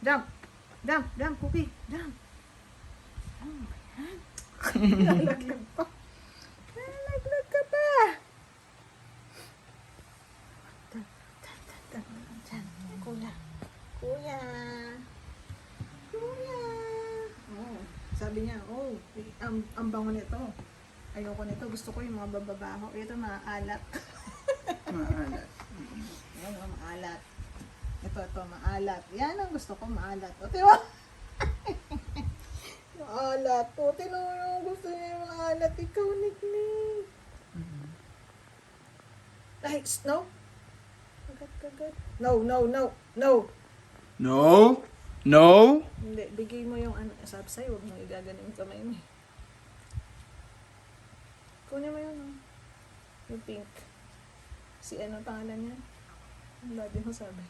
Jump! Jump! Jump, Cookie! Jump! Oh, yan. Nalaglag pa. Nalaglag ka pa. Diyan. Kuya. Kuya. Kuya. Oh, sabi niya, oh, ang bango nito. Ayoko nito. Gusto ko yung mga bababaho. Ito, maalat. Maalat. Yan, oh, maalat. Ito, maalat. Yan ang gusto ko, maalat. O, diba? Maalat. O, tinuro. Gusto niya yung maalat. Ikaw, Nick. Ay, no? Kagat. No. No? No? Hindi, bigay mo yung ano. Sabi sa'yo, huwag mo igaganin yung kamay mo. Kunin mo yun, oh. Yung pink. Si ano pangalan niya? Ang dati mo sabi.